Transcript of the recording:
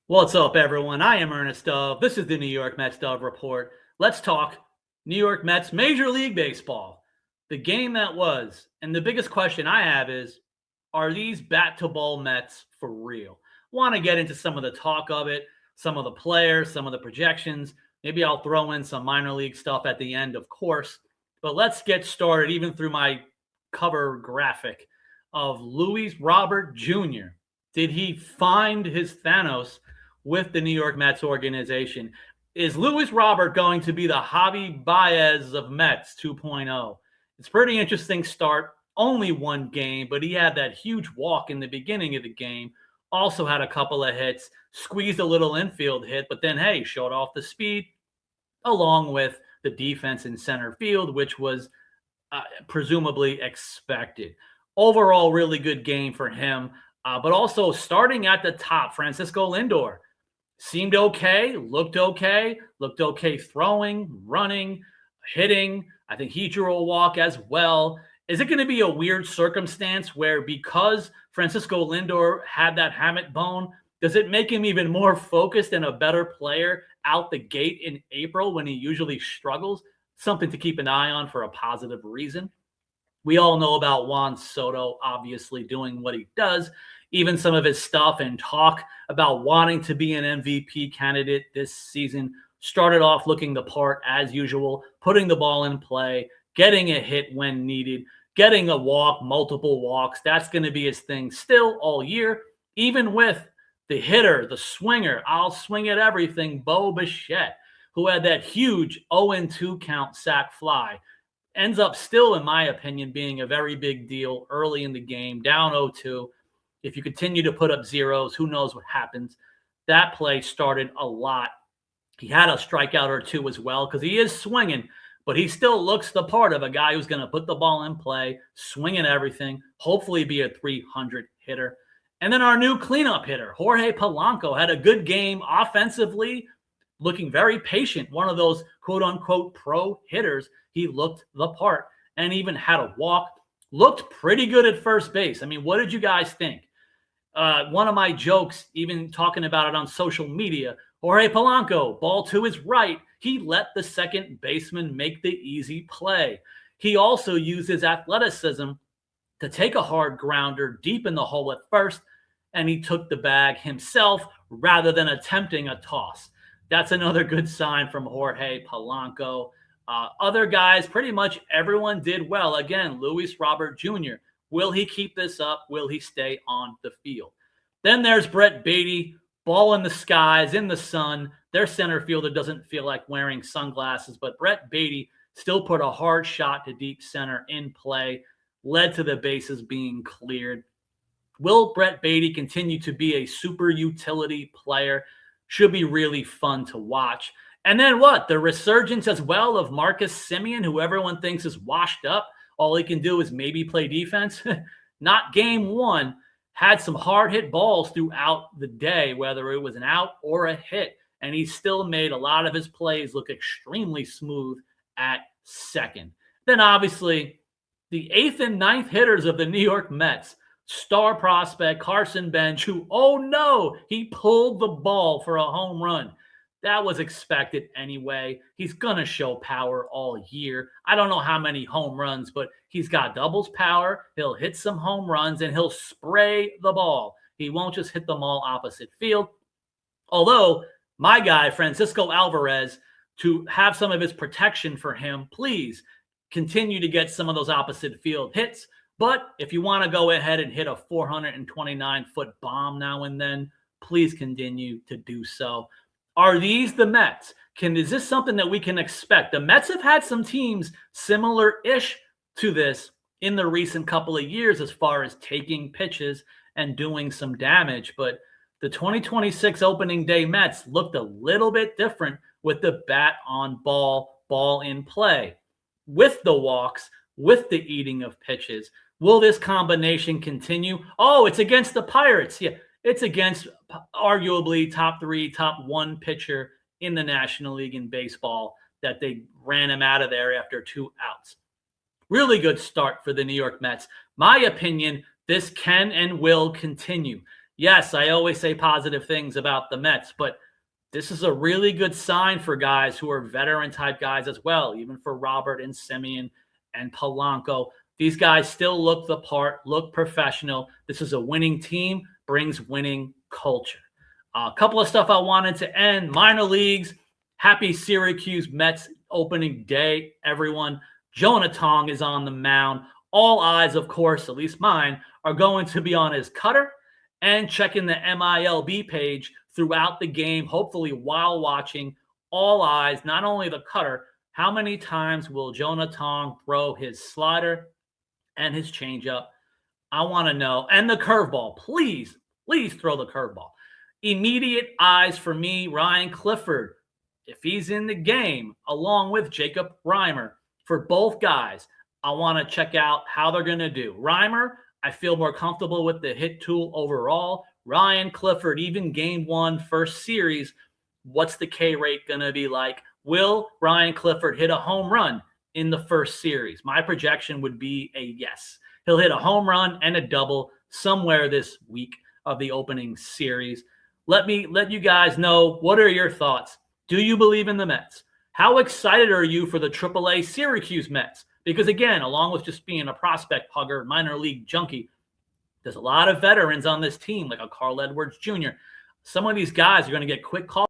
What's up, everyone? I am Ernest Dove. This is the New York Mets Dove Report. Let's talk New York Mets Major League Baseball, the game that was. And the biggest question I have is, are these bat-to-ball Mets for real? Want to get into some of the talk of it, some of the players, some of the projections. Maybe I'll throw in some minor league stuff at the end, of course. But let's get started, even through my cover graphic of Luis Robert Jr. Did he find his Thanos with the New York Mets organization? Is Luis Robert going to be the Javi Baez of Mets 2.0? It's a pretty interesting start. Only one game, but he had that huge walk in the beginning of the game. Also had a couple of hits, squeezed a little infield hit, but then, hey, showed off the speed along with the defense in center field, which was presumably expected. Overall, really good game for him. But also starting at the top, Francisco Lindor seemed okay, looked okay throwing, running, hitting. I think he drew a walk as well. Is it going to be a weird circumstance where, because Francisco Lindor had that hammock bone, does it make him even more focused and a better player out the gate in April when he usually struggles? Something to keep an eye on for a positive reason. We all know about Juan Soto obviously doing what he does. Even some of his stuff and talk about wanting to be an MVP candidate this season started off looking the part as usual, putting the ball in play, getting a hit when needed, getting a walk, multiple walks. That's going to be his thing still all year, even with the hitter, the swinger, I'll swing at everything, Bo Bichette, who had that huge 0-2 count sac fly. Ends up still, in my opinion, being a very big deal early in the game, down 0-2. If you continue to put up zeros, who knows what happens. That play started a lot. He had a strikeout or two as well because he is swinging, but he still looks the part of a guy who's going to put the ball in play, swing at everything, hopefully be a 300 hitter. And then our new cleanup hitter, Jorge Polanco, had a good game offensively, looking very patient. One of those quote-unquote pro hitters. He looked the part and even had a walk. Looked pretty good at first base. I mean, what did you guys think? One of my jokes, even talking about it on social media, Jorge Polanco, ball to his right. He let the second baseman make the easy play. He also used his athleticism to take a hard grounder deep in the hole at first, and he took the bag himself rather than attempting a toss. That's another good sign from Jorge Polanco. Other guys, pretty much everyone did well. Again, Luis Robert Jr. Will he keep this up? Will he stay on the field? Then there's Brett Baty, ball in the skies, in the sun. Their center fielder doesn't feel like wearing sunglasses, but Brett Baty still put a hard shot to deep center in play, led to the bases being cleared. Will Brett Baty continue to be a super utility player? Should be really fun to watch. And then what? The resurgence as well of Marcus Semien, who everyone thinks is washed up. All he can do is maybe play defense. Not game one. Had some hard hit balls throughout the day, whether it was an out or a hit. And he still made a lot of his plays look extremely smooth at second. Then obviously the 8th and 9th hitters of the New York Mets. Star prospect Carson Bench, who, oh no, he pulled the ball for a home run. That was expected anyway. He's going to show power all year. I don't know how many home runs, but he's got doubles power. He'll hit some home runs, and he'll spray the ball. He won't just hit them all opposite field. Although, my guy, Francisco Alvarez, to have some of his protection for him, please continue to get some of those opposite field hits. But if you want to go ahead and hit a 429-foot bomb now and then, please continue to do so. Are these the Mets? Is this something that we can expect? The Mets have had some teams similar-ish to this in the recent couple of years as far as taking pitches and doing some damage. But the 2026 opening day Mets looked a little bit different with the bat on ball, ball in play, with the walks, with the eating of pitches. Will this combination continue? Oh, it's against the Pirates. Yeah, it's against arguably top 3, top 1 pitcher in the National League in baseball that they ran him out of there after 2 outs. Really good start for the New York Mets. My opinion, this can and will continue. Yes, I always say positive things about the Mets, but this is a really good sign for guys who are veteran type guys as well, even for Robert and Simeon and Polanco. These guys still look the part, look professional. This is a winning team, brings winning culture. A couple of stuff I wanted to end minor leagues. Happy Syracuse Mets opening day, everyone. Jonah Tong is on the mound. All eyes, of course, at least mine, are going to be on his cutter and checking the MILB page throughout the game, hopefully while watching. All eyes, not only the cutter, how many times will Jonah Tong throw his slider and his changeup? I want to know. And the curveball. Please, please throw the curveball. Immediate eyes for me, Ryan Clifford. If he's in the game, along with Jacob Reimer, for both guys, I want to check out how they're going to do. Reimer, I feel more comfortable with the hit tool overall. Ryan Clifford, even game one, first series, what's the K rate going to be like? Will Ryan Clifford hit a home run in the first series? My projection would be a yes. He'll hit a home run and a double somewhere this week of the opening series. Let you guys know, what are your thoughts? Do you believe in the Mets? How excited are you for the AAA Syracuse Mets? Because again, along with just being a prospect hugger, minor league junkie, there's a lot of veterans on this team, like a Carl Edwards Jr. Some of these guys are going to get quick calls